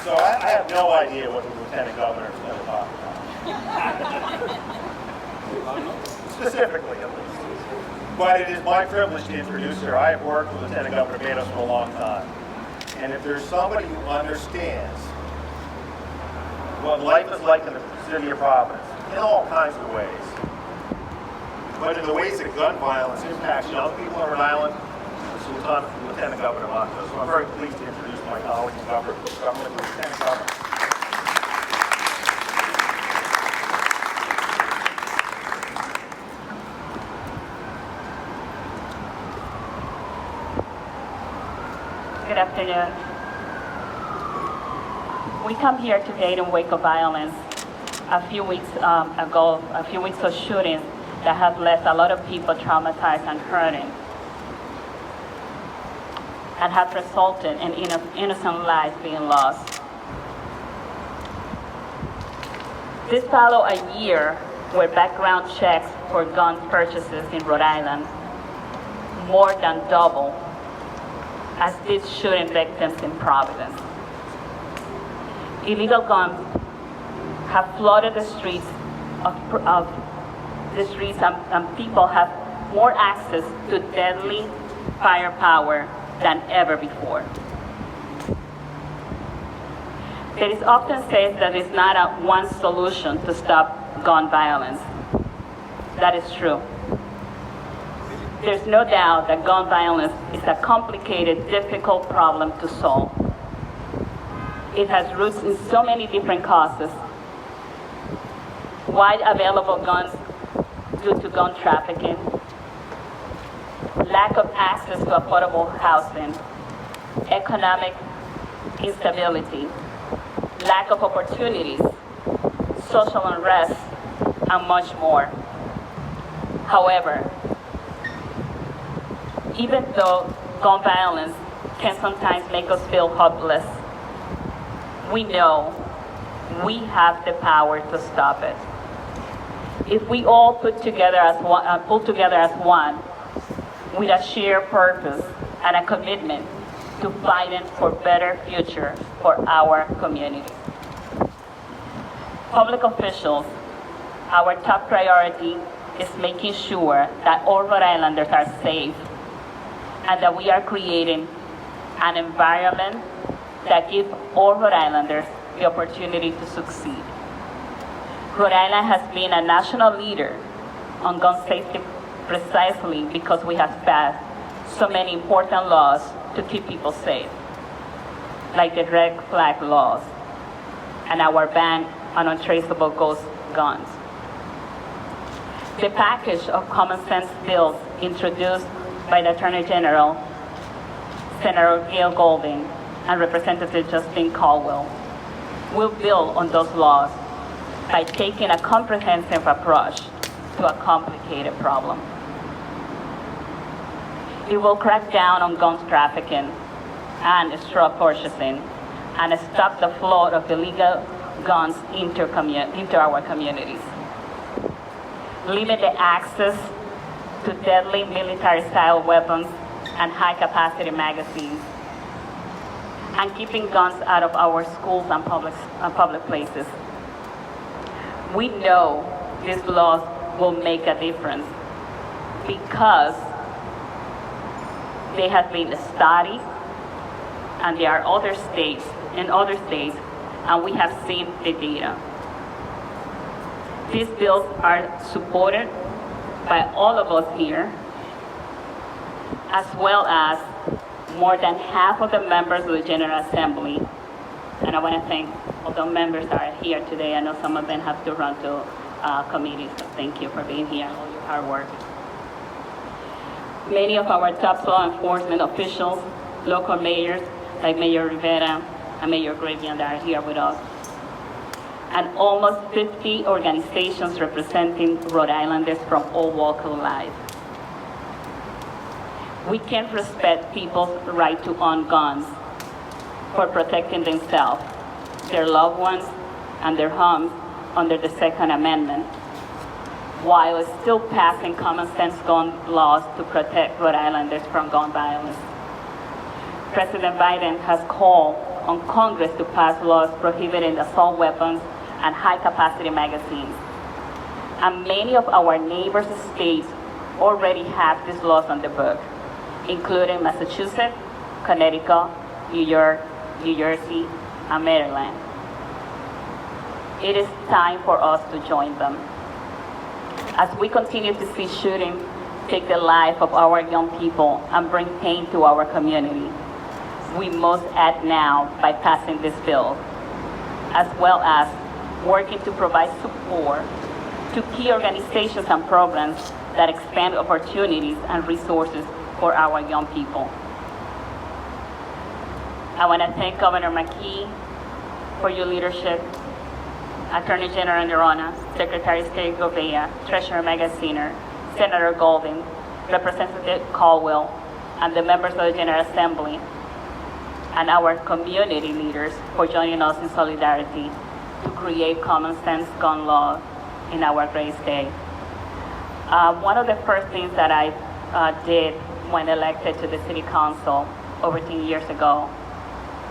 So I have no idea what the lieutenant governor is going to talk about. Specifically, at least. But it is my privilege to introduce her. I have worked with Lieutenant Governor Betos for a long time. And if there's somebody who understands what life is like in the city of Providence, in all kinds of ways, but in the ways that gun violence impacts young people in Rhode Island, it's Lieutenant Governor Matos. So I'm very pleased to introduce my colleague in government, Lieutenant Governor. Good afternoon. We come here today in wake of violence. A few weeks of shootings that have left a lot of people traumatized and hurting, and have resulted in innocent lives being lost. This follows a year where background checks for gun purchases in Rhode Island more than double as these shooting victims in Providence. Illegal guns have flooded the streets and people have more access to deadly firepower than ever before. It is often said that it's not a one solution to stop gun violence. That is true. There's no doubt that gun violence is a complicated, difficult problem to solve. It has roots in so many different causes. Wide available guns due to gun trafficking, lack of access to affordable housing, economic instability, lack of opportunities, social unrest, and much more. However, even though gun violence can sometimes make us feel hopeless, we know we have the power to stop it. If we all pull together as one, with a shared purpose and a commitment to fighting for a better future for our community. Public officials, our top priority is making sure that all Rhode Islanders are safe and that we are creating an environment that gives all Rhode Islanders the opportunity to succeed. Rhode Island has been a national leader on gun safety precisely because we have passed so many important laws to keep people safe, like the red flag laws and our ban on untraceable ghost guns. The package of common sense bills introduced by the Attorney General, Senator Gail Golding, and Representative Justine Caldwell will build on those laws by taking a comprehensive approach to a complicated problem. It will crack down on gun trafficking and straw purchasing and stop the flow of illegal guns into our communities. Limit the access to deadly military-style weapons and high-capacity magazines, and keeping guns out of our schools and public places. We know these laws will make a difference because they have been studied, and there are other states, and we have seen the data. These bills are supported by all of us here, as well as more than half of the members of the General Assembly. And I want to thank all the members that are here today. I know some of them have to run to committees, so thank you for being here and all your hard work. Many of our top law enforcement officials, local mayors, like Mayor Rivera and Mayor Gravian, that are here with us, and almost 50 organizations representing Rhode Islanders from all walks of life. We can't respect people's right to own guns for protecting themselves, their loved ones, and their homes under the Second Amendment, while still passing common sense gun laws to protect Rhode Islanders from gun violence. President Biden has called on Congress to pass laws prohibiting assault weapons and high-capacity magazines. And many of our neighbors states already have these laws on the book, including Massachusetts, Connecticut, New York, New Jersey, and Maryland. It is time for us to join them. As we continue to see shootings take the life of our young people and bring pain to our community, we must act now by passing this bill, as well as working to provide support to key organizations and programs that expand opportunities and resources for our young people. I want to thank Governor McKee for your leadership, Attorney General Nerona, Secretary of State Govea, Treasurer Magaziner, Senator Golden, Representative Caldwell, and the members of the General Assembly, and our community leaders for joining us in solidarity to create common sense gun law in our great state. One of the first things that I did when elected to the City Council over 10 years ago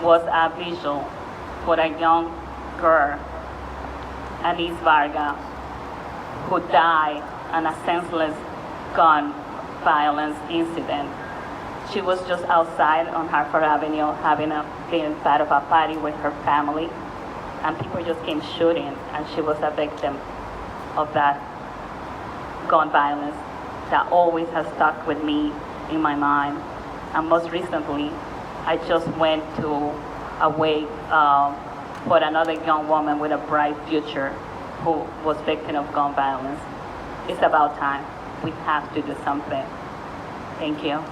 was a vigil for a young girl, Anise Varga, who died in a senseless gun violence incident. She was just outside on Hartford Avenue being part of a party with her family, and people just came shooting, and she was a victim of that gun violence that always has stuck with me in my mind. And most recently, I just went to a wake for another young woman with a bright future who was victim of gun violence. It's about time. We have to do something. Thank you.